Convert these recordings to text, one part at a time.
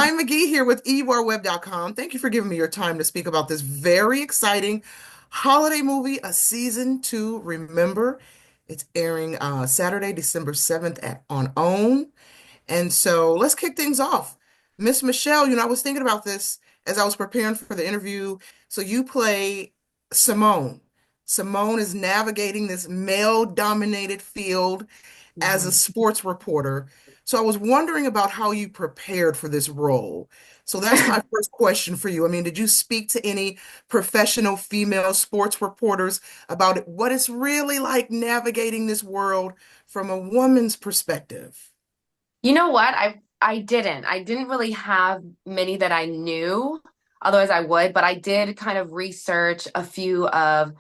Ryan McGee here with ewarweb.com. Thank you for giving me your time to speak about this very exciting holiday movie, A Season to Remember. It's airing Saturday, December 7th on OWN. And so let's kick things off. Miss Michelle, I was thinking about this as I was preparing for the interview. So you play Simone. Simone is navigating this male-dominated field as a Mhm. sports reporter. So I was wondering about how you prepared for this role. So that's my first question for you. I mean, did you speak to any professional female sports reporters about what it's really like navigating this world from a woman's perspective? You know what? I didn't. I didn't really have many that I knew. Otherwise, I would. But I did kind of research a few of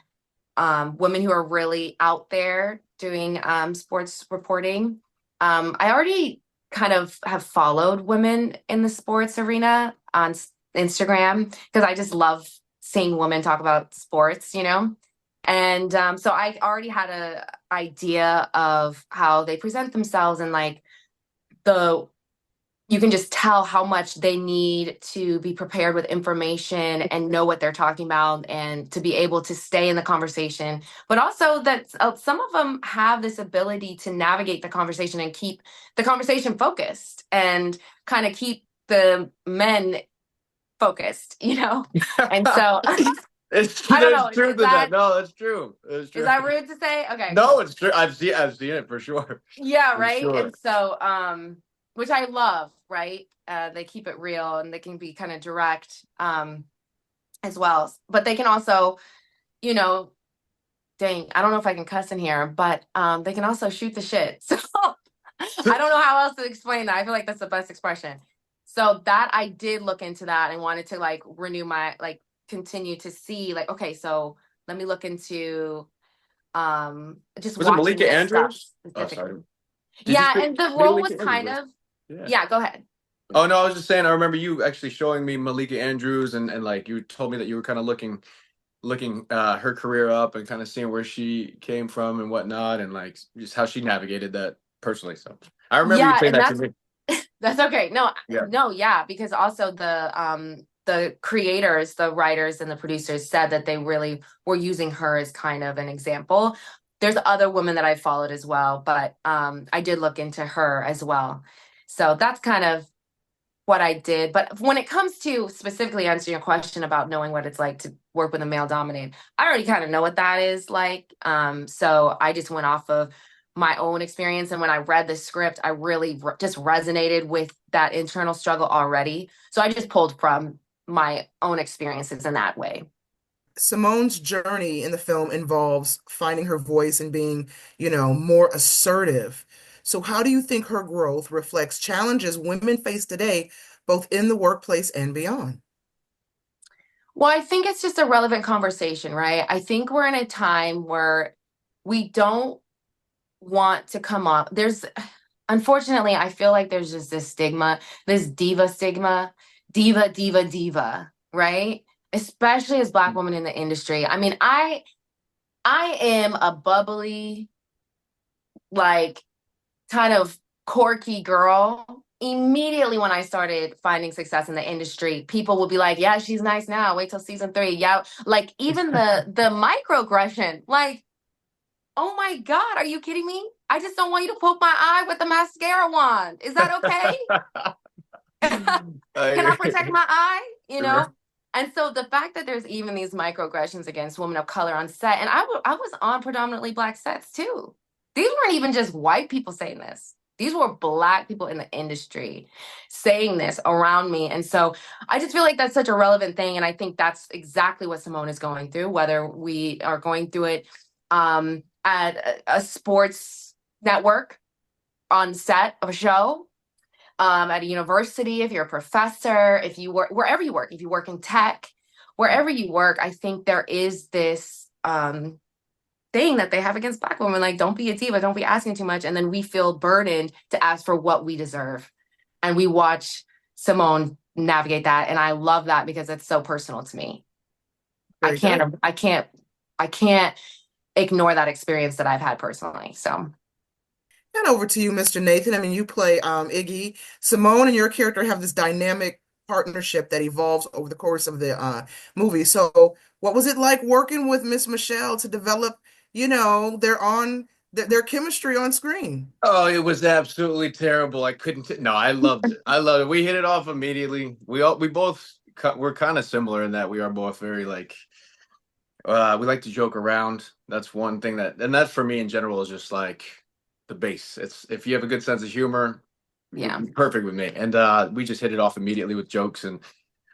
women who are really out there doing sports reporting. I already kind of have followed women in the sports arena on Instagram because I just love seeing women talk about sports. And so I already had a idea of how they present themselves and like the you can just tell how much they need to be prepared with information and know what they're talking about and to be able to stay in the conversation. But also that some of them have this ability to navigate the conversation and keep the conversation focused and kind of keep the men focused. And so I don't There's know. truth in that. No, that's true. It's Is true. that rude to say? Okay, No, cool. it's true. I've seen it for sure. Yeah, For right. sure. And so, which I love, right? They keep it real and they can be kind of direct, as well. But they can also, you know, dang, I don't know if I can cuss in here, but they can also shoot the shit. So I don't know how else to explain that. I feel like that's the best expression. So that I did look into that and wanted to like renew my like continue to see like, okay, so let me look into just Was it watching Malika this stuff Andrews? Oh, sorry. specifically. Did you Yeah, speak and the role was Malika kind Andrews? of, Yeah. yeah, go ahead. Oh no, I was just saying. I remember you actually showing me Malika Andrews, and like you told me that you were kind of looking her career up and kind of seeing where she came from and whatnot, and like just how she navigated that personally. So I remember you Yeah, saying and that to that's me. that's okay. No, Yeah. no, yeah, because also the creators, the writers and the producers said that they really were using her as kind of an example. There's other women that I followed as well, but I did look into her as well. So that's kind of what I did. But when it comes to specifically answering your question about knowing what it's like to work with a male dominated, I already kind of know what that is like. So I just went off of my own experience. And when I read the script, I really just resonated with that internal struggle already. So I just pulled from my own experiences in that way. Simone's journey in the film involves finding her voice and being, more assertive. So, how do you think her growth reflects challenges women face today, both in the workplace and beyond? Well, I think it's just a relevant conversation, right? I think we're in a time where we don't want to come up. Unfortunately, I feel like there's just this stigma, this diva stigma, diva, diva, diva, right? Especially as Black women in the industry. I mean, I am a bubbly, like kind of quirky girl. Immediately when I started finding success in the industry, people will be like, "Yeah, she's nice now. Wait till season 3." Yeah, like even the microaggression, like, oh my God, are you kidding me? I just don't want you to poke my eye with the mascara wand. Is that okay? Can I protect I, my eye? You right. know? And so the fact that there's even these microaggressions against women of color on set, and I was on predominantly Black sets too. These weren't even just white people saying this. These were Black people in the industry saying this around me. And so I just feel like that's such a relevant thing. And I think that's exactly what Simone is going through, whether we are going through it at a sports network on set of a show, at a university, if you're a professor, if you work wherever you work, if you work in tech, wherever you work, I think there is this thing that they have against Black women, like, don't be a diva, don't be asking too much. And then we feel burdened to ask for what we deserve. And we watch Simone navigate that. And I love that because it's so personal to me. I Very good. can't, I can't, I can't ignore that experience that I've had personally. So And over to you, Mr. Nathan. I mean, you play Iggy. Simone and your character have this dynamic partnership that evolves over the course of the movie. So, what was it like working with Miss Michelle to develop, their chemistry on screen? Oh, it was absolutely terrible. I couldn't. No, I loved it. I loved it. We hit it off immediately. We both we're kind of similar in that we are both very like we like to joke around. That's one thing and that for me in general is just like the base. It's if you have a good sense of humor, you're Yeah. perfect with me. And we just hit it off immediately with jokes, and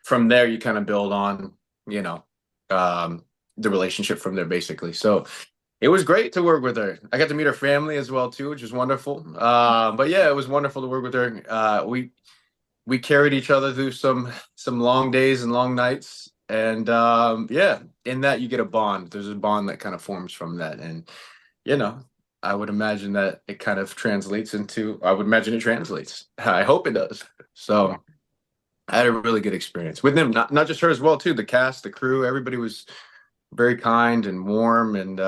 from there you kind of build on, you know, um, the relationship from there basically. So it was great to work with her. I got to meet her family as well too, which was wonderful. But yeah, it was wonderful to work with her. We carried each other through some long days and long nights, and yeah, in that you get a bond. There's a bond that kind of forms from that, and you know, I would imagine that it kind of translates into. I would imagine it translates. I hope it does. So I had a really good experience with them. Not just her as well too. The cast, the crew, everybody was very kind and warm, and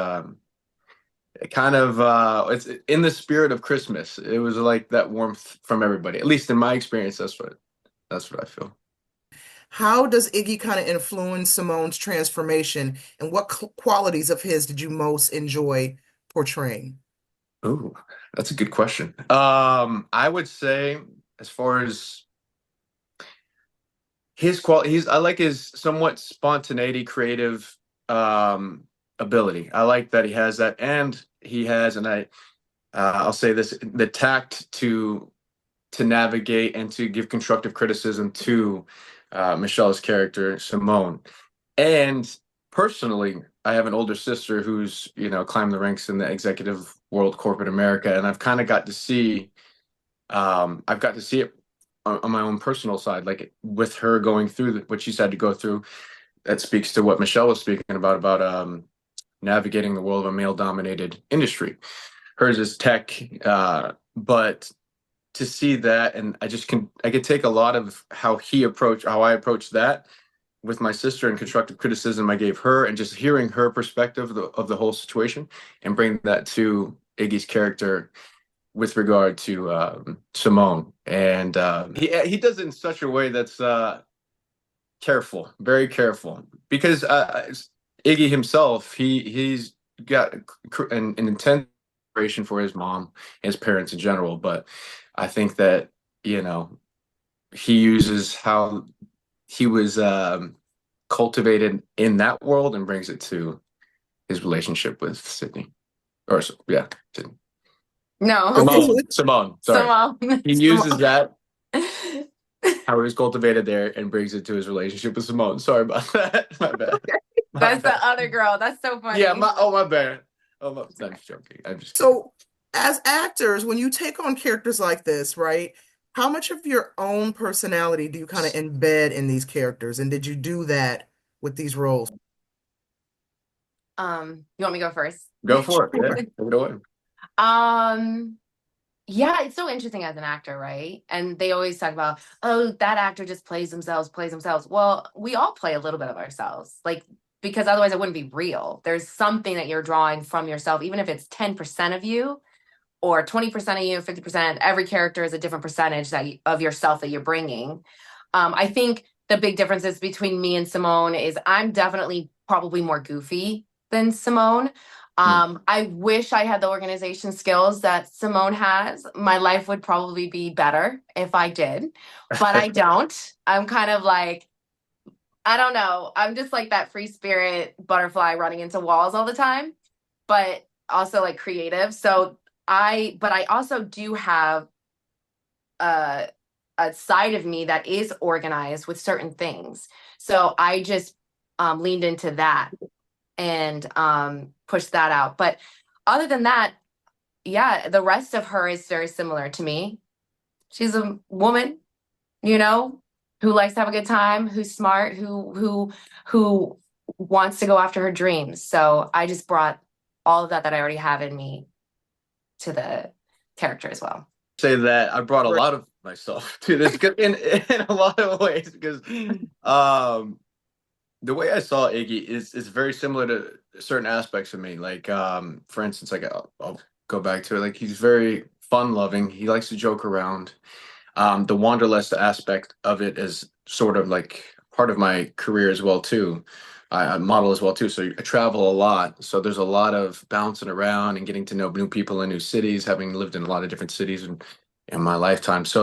it kind of it's in the spirit of Christmas. It was like that warmth from everybody. At least in my experience, that's what I feel. How does Iggy kind of influence Simone's transformation, and what qualities of his did you most enjoy portraying? Ooh, that's a good question. I would say as far as his quality, I like his somewhat spontaneity, creative ability. I like that he has that, and he has, and I'll say this, the tact to navigate and to give constructive criticism to Michelle's character, Simone. And personally, I have an older sister who's, climbed the ranks in the executive world, corporate America, and I've got to see it on my own personal side, like with her going through what she's had to go through. That speaks to what Michelle was speaking about navigating the world of a male-dominated industry. Hers is tech, but to see that, and I could take a lot of how I approached that with my sister, and constructive criticism I gave her, and just hearing her perspective of the whole situation, and bring that to Iggy's character with regard to Simone. And he does it in such a way that's careful, very careful, because Iggy himself, he's got an intense admiration for his mom, his parents in general, but I think that he uses how he was cultivated in that world and brings it to his relationship with Sydney. Or yeah, Sydney. No. Okay, so Simone. Sorry, Simone. he uses that how he was cultivated there and brings it to his relationship with Simone. Sorry about that. My bad. That's the other girl. That's so funny. Yeah. My bad. I'm just joking. I'm just kidding. So, as actors, when you take on characters like this, right, how much of your own personality do you kind of embed in these characters? And did you do that with these roles? You want me to go first? Go for it. Yeah, take it away. Um, yeah, it's so interesting as an actor, right? And they always talk about, oh, that actor just plays themselves, plays themselves. Well, we all play a little bit of ourselves, like, because otherwise it wouldn't be real. There's something that you're drawing from yourself, even if it's 10% of you or 20% of you, 50%. Every character is a different percentage of yourself that you're bringing. I think the big differences between me and Simone is I'm definitely probably more goofy than Simone. I wish I had the organization skills that Simone has. My life would probably be better if I did, but I don't. I'm kind of like, I don't know. I'm just like that free spirit butterfly running into walls all the time, but also like creative. But I also do have a, a side of me that is organized with certain things. So I just leaned into that and push that out. But other than that, yeah, the rest of her is very similar to me. She's a woman, you know, who likes to have a good time, who's smart, who wants to go after her dreams. So I just brought all of that I already have in me to the character as well. Say that I brought a lot of myself to this in a lot of ways, because the way I saw Iggy is very similar to certain aspects of me. Like for instance, like I'll go back to it. Like he's very fun loving. He likes to joke around. The wanderlust aspect of it is sort of like part of my career as well too. I model as well too, so I travel a lot. So there's a lot of bouncing around and getting to know new people in new cities, having lived in a lot of different cities in my lifetime. So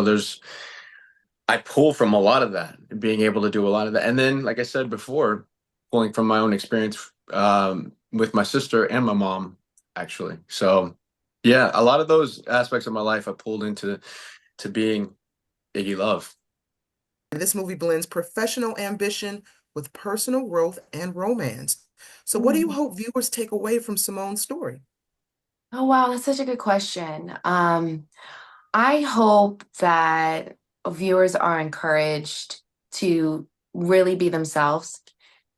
I pull from a lot of that, being able to do a lot of that, and then like I said before, pulling from my own experience with my sister and my mom actually. So yeah, a lot of those aspects of my life I pulled into to being Iggy Love. This movie blends professional ambition with personal growth and romance. So, what do you Mm. hope viewers take away from Simone's story? Oh wow, that's such a good question. I hope that viewers are encouraged to really be themselves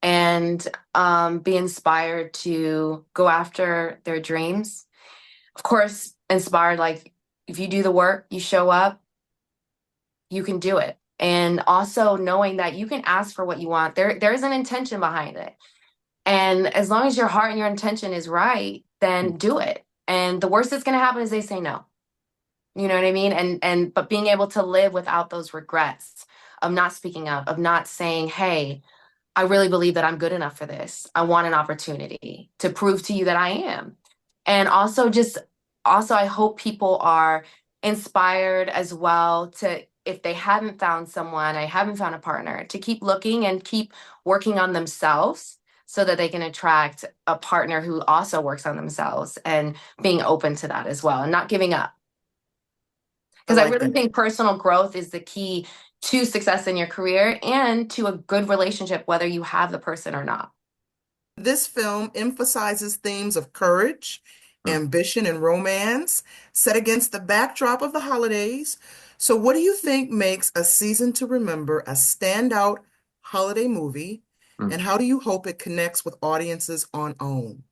and be inspired to go after their dreams. Of course, inspired, like if you do the work, you show up, you can do it. And also knowing that you can ask for what you want. There's an intention behind it. And as long as your heart and your intention is right, then do it. And the worst that's going to happen is they say no. You know what I mean? And but being able to live without those regrets of not speaking up, of not saying, "Hey, I really believe that I'm good enough for this. I want an opportunity to prove to you that I am." And also I hope people are inspired as well to, if they haven't found someone, I haven't found a partner, to keep looking and keep working on themselves so that they can attract a partner who also works on themselves, and being open to that as well and not giving up. I Because I like really that. think personal growth is the key to success in your career and to a good relationship, whether you have the person or not. This film emphasizes themes of courage, Mm. ambition, and romance set against the backdrop of the holidays. So, what do you think makes A Season to Remember a standout holiday movie? Mm. And how do you hope it connects with audiences on OWN?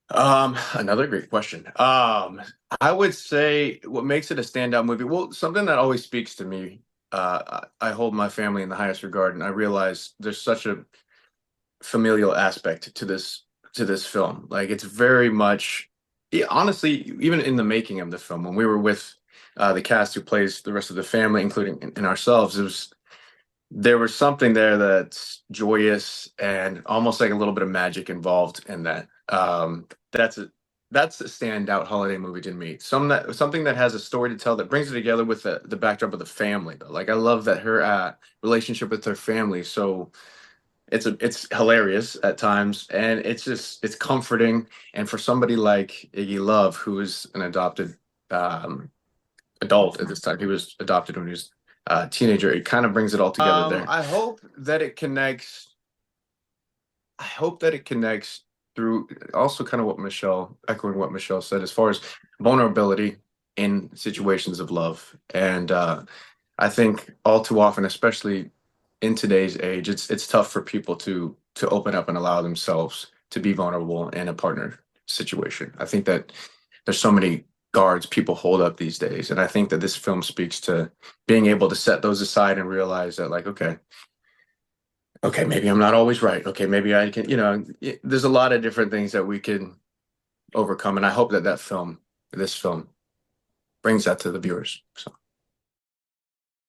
Another great question. I would say what makes it a standout movie, well, something that always speaks to me. I hold my family in the highest regard, and I realize there's such a familial aspect to this film. Like it's very much, yeah, honestly, even in the making of the film, when we were with the cast who plays the rest of the family, including in ourselves, there was something there that's joyous and almost like a little bit of magic involved in that. That's a standout holiday movie to me. Something that has a story to tell that brings it together with the backdrop of the family. Though, like I love that her relationship with her family. So it's hilarious at times, and it's comforting. And for somebody like Iggy Love, who is an adopted um, adult at this time. He was adopted when he was a teenager. It kind of brings it all together there. I hope that it connects. I hope that it connects through also kind of what Michelle, echoing what Michelle said, as far as vulnerability in situations of love. And I think all too often, especially in today's age, it's tough for people to open up and allow themselves to be vulnerable in a partner situation. I think that there's so many guards people hold up these days, and I think that this film speaks to being able to set those aside and realize that, like, okay, maybe I'm not always right. Okay, maybe I can, there's a lot of different things that we can overcome, and I hope that this film, brings that to the viewers. So.